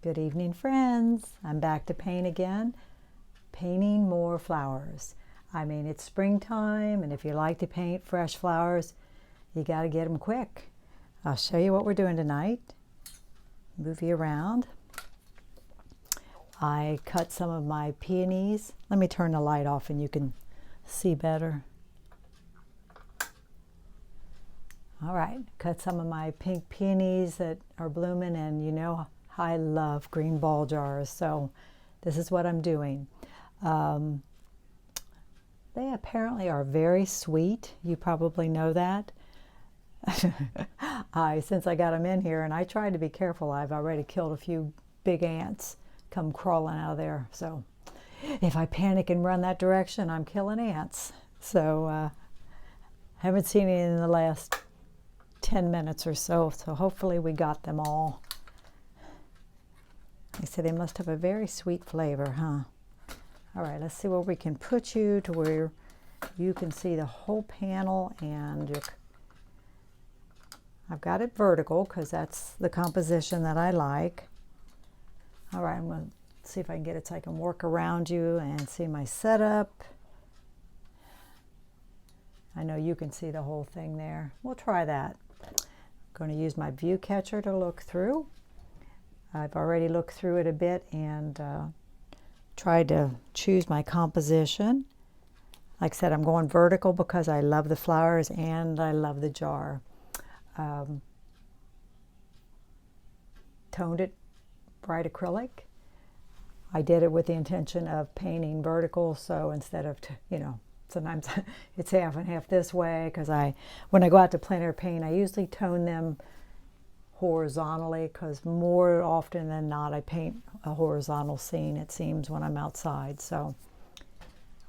Good evening, friends. I'm back to paint again, painting more flowers. I mean, it's springtime, and if you like to paint fresh flowers, you got to get them quick. I'll show you what we're doing tonight. Move you around. I cut some of my peonies. Let me turn the light off and you can see better. All right, cut some of my pink peonies that are blooming, and you know I love green ball jars, so this is what I'm doing. They apparently are very sweet. You probably know that. Since I got them in here, and I tried to be careful, I've already killed a few big ants come crawling out of there. So if I panic and run that direction, I'm killing ants. So haven't seen any in the last 10 minutes or so, so hopefully we got them all. They say they must have a very sweet flavor, huh? All right, let's see where we can put you to where you can see the whole panel, and I've got it vertical because that's the composition that I like. All right, I'm going to see if I can get it so I can work around you and see my setup. I know you can see the whole thing there. We'll try that. I'm going to use my view catcher to look through. I've already looked through it a bit and tried to choose my composition. Like I said, I'm going vertical because I love the flowers and I love the jar. Toned it bright acrylic. I did it with the intention of painting vertical, so instead of, sometimes it's half and half this way, because when I go out to plein air paint, I usually tone them horizontally, because more often than not I paint a horizontal scene, it seems, when I'm outside. So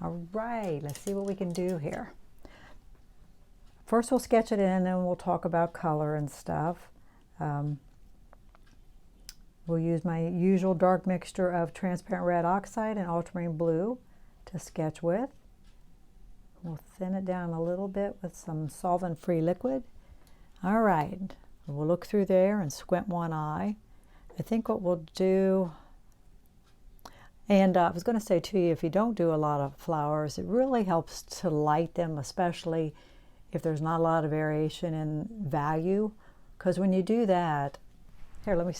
all right, let's see what we can do here. First we'll sketch it in, and then we'll talk about color and stuff. We'll use my usual dark mixture of transparent red oxide and ultramarine blue to sketch with. We'll thin it down a little bit with some solvent-free liquid. All right, we'll look through there and squint one eye. I think what we'll do, and I was going to say to you, if you don't do a lot of flowers, it really helps to light them, especially if there's not a lot of variation in value. Because when you do that, here, let me,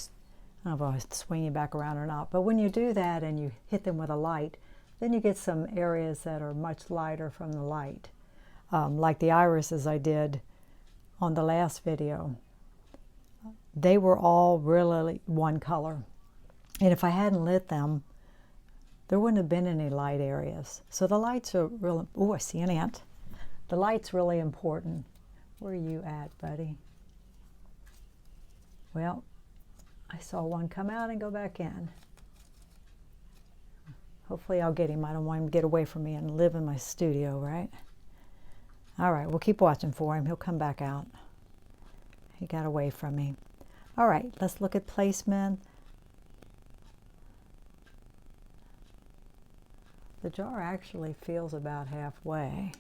I don't know if I'll swing you back around or not, but when you do that and you hit them with a light, then you get some areas that are much lighter from the light. Like the irises I did on the last video. They were all really one color. And if I hadn't lit them, there wouldn't have been any light areas. So the lights are really, oh, I see an ant. The light's really important. Where are you at, buddy? Well, I saw one come out and go back in. Hopefully I'll get him. I don't want him to get away from me and live in my studio, right? All right, we'll keep watching for him. He'll come back out. He got away from me. All right, let's look at placement. The jar actually feels about halfway.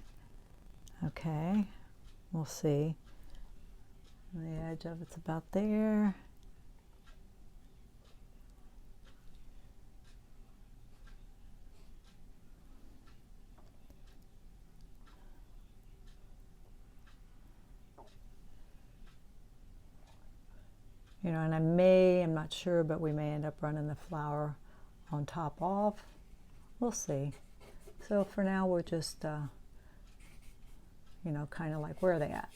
Okay, we'll see. The edge of it's about there. And I'm not sure, but we may end up running the flower on top off. We'll see. So for now, we're just, kind of like, where are they at?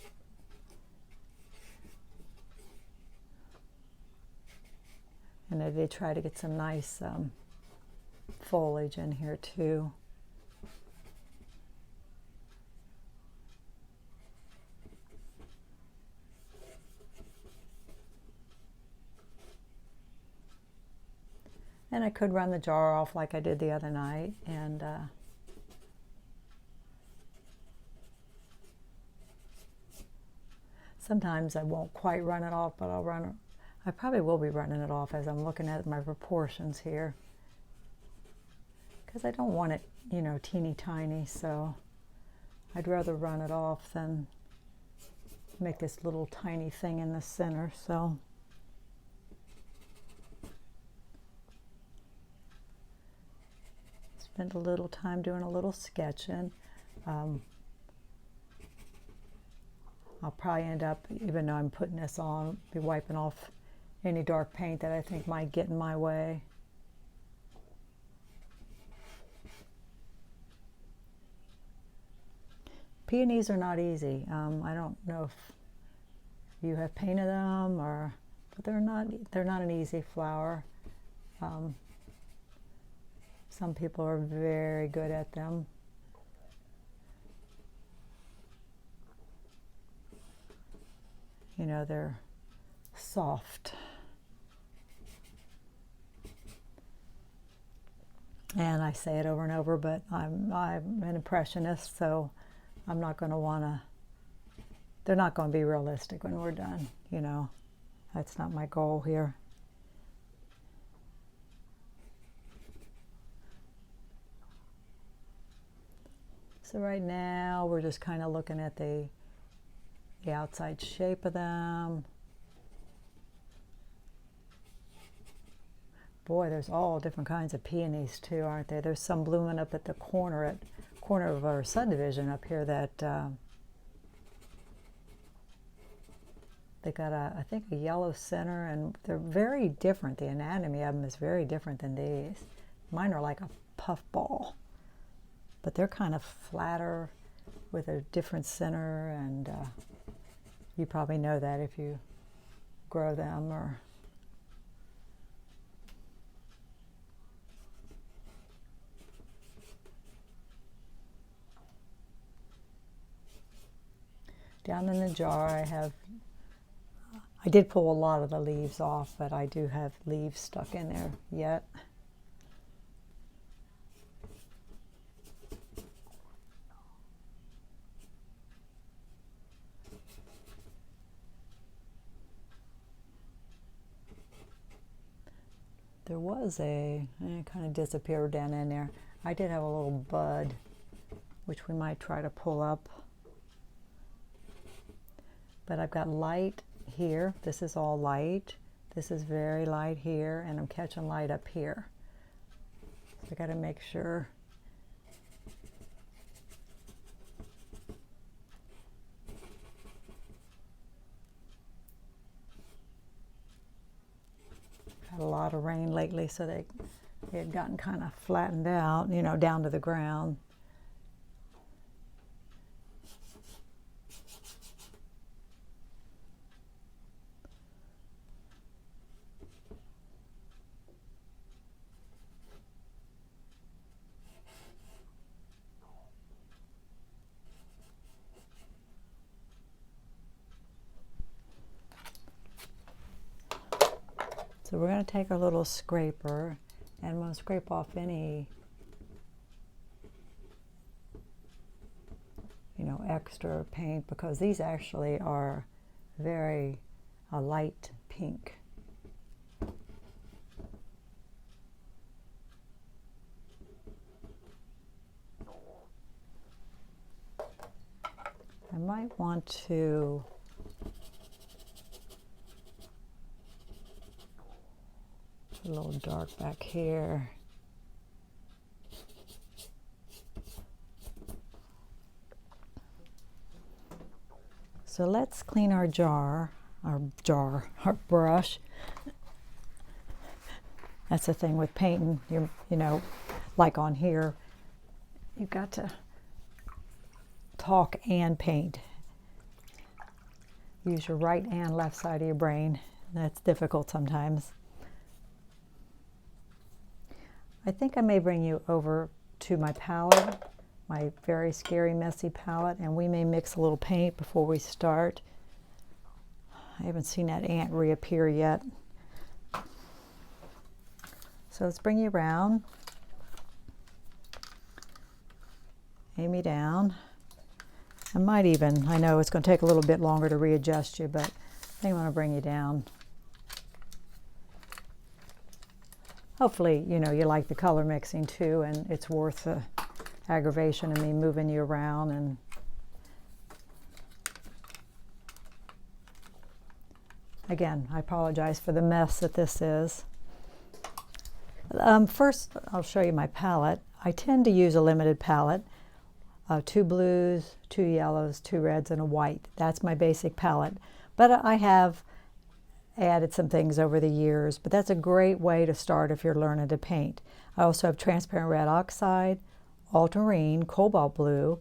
And I did try to get some nice foliage in here too. And I could run the jar off like I did the other night, and sometimes I won't quite run it off, but I probably will be running it off as I'm looking at my proportions here, because I don't want it, teeny tiny, so I'd rather run it off than make this little tiny thing in the center. So spent a little time doing a little sketching. I'll probably end up, even though I'm putting this on, be wiping off any dark paint that I think might get in my way. Peonies are not easy. I don't know if you have painted them, but they're not an easy flower. Some people are very good at them. You know, they're soft. And I say it over and over, but I'm an impressionist, so I'm not going to want to, they're not going to be realistic when we're done, you know. That's not my goal here. So right now we're just kind of looking at the outside shape of them. Boy, there's all different kinds of peonies too, aren't there? There's some blooming up at the corner of our subdivision up here that they got I think a yellow center, and they're very different. The anatomy of them is very different than these. Mine are like a puffball, but they're kind of flatter with a different center, and you probably know that if you grow them. Or down in the jar I did pull a lot of the leaves off, but I do have leaves stuck in there yet. There was it kind of disappeared down in there. I did have a little bud, which we might try to pull up. But I've got light here. This is all light. This is very light here, and I'm catching light up here. So I got to make sure. Had a lot of rain lately, so they had gotten kind of flattened out, you know, down to the ground. So we're going to take our little scraper, and we'll scrape off any, you know, extra paint, because these actually are very light pink. I might want to a little dark back here. So let's clean our brush. That's the thing with painting, you know, like on here, you've got to talk and paint. Use your right and left side of your brain. That's difficult sometimes. I think I may bring you over to my palette, my very scary, messy palette, and we may mix a little paint before we start. I haven't seen that ant reappear yet. So let's bring you around. Aim me down. I might even, I know it's going to take a little bit longer to readjust you, but I think I'm going to bring you down. Hopefully, you know, you like the color mixing too, and it's worth the aggravation of me moving you around. And again, I apologize for the mess that this is. First, I'll show you my palette. I tend to use a limited palette, 2 blues, 2 yellows, 2 reds, and a white. That's my basic palette. But I have added some things over the years, but that's a great way to start if you're learning to paint. I also have transparent red oxide, ultramarine, cobalt blue,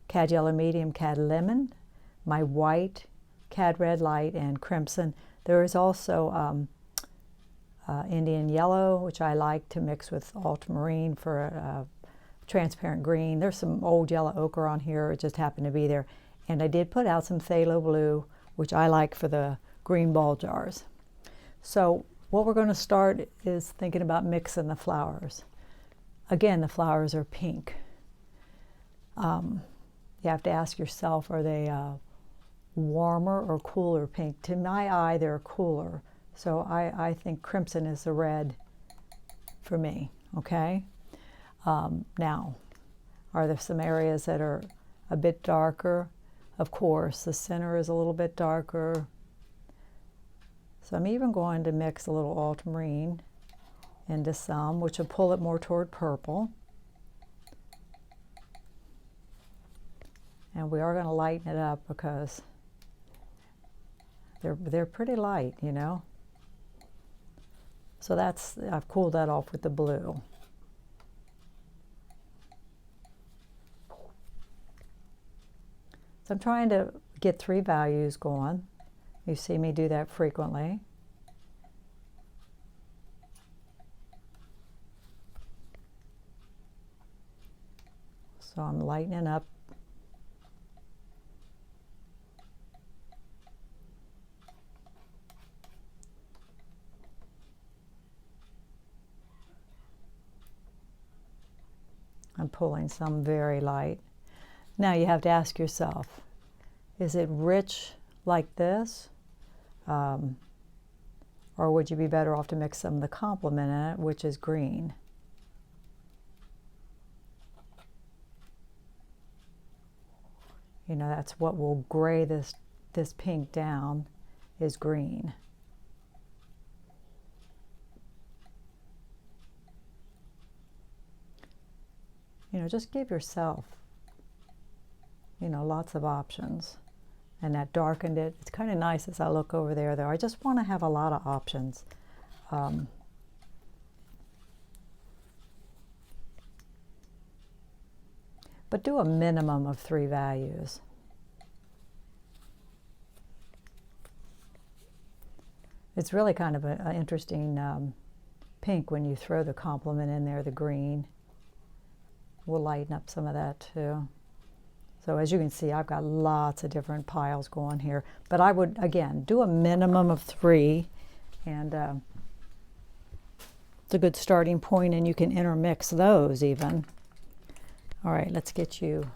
cad yellow medium, cad lemon, my white, cad red light, and crimson. There is also Indian yellow, which I like to mix with ultramarine for a transparent green. There's some old yellow ochre on here. It just happened to be there. And I did put out some phthalo blue, which I like for the green ball jars. So what we're going to start is thinking about mixing the flowers. Again, the flowers are pink. You have to ask yourself, are they warmer or cooler pink? To my eye, they're cooler. So I think crimson is the red for me, okay? Now, are there some areas that are a bit darker? Of course, the center is a little bit darker. So I'm even going to mix a little ultramarine into some, which will pull it more toward purple. And we are going to lighten it up because they're pretty light, you know. So I've cooled that off with the blue. So I'm trying to get 3 values going. You see me do that frequently. So I'm lightening up. I'm pulling some very light. Now you have to ask yourself, is it rich like this? Or would you be better off to mix some of the complement in it, which is green? You know, that's what will gray this pink down, is green. You know, just give yourself, you know, lots of options. And that darkened it. It's kind of nice as I look over there, though. I just want to have a lot of options. But do a minimum of 3 values. It's really kind of an interesting pink when you throw the complement in there, the green. We'll lighten up some of that too. So as you can see, I've got lots of different piles going here. But I would, again, do a minimum of 3. And it's a good starting point, and you can intermix those even. All right, let's get you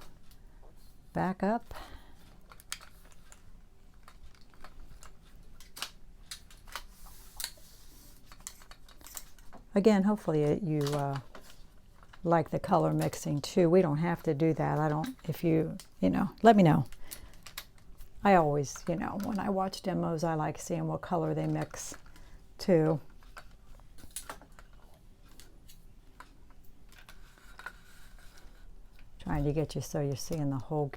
back up. Again, hopefully you like the color mixing too. We don't have to do that. I don't, if you know, let me know. I always, you know, when I watch demos, I like seeing what color they mix too. Trying to get you so you're seeing the whole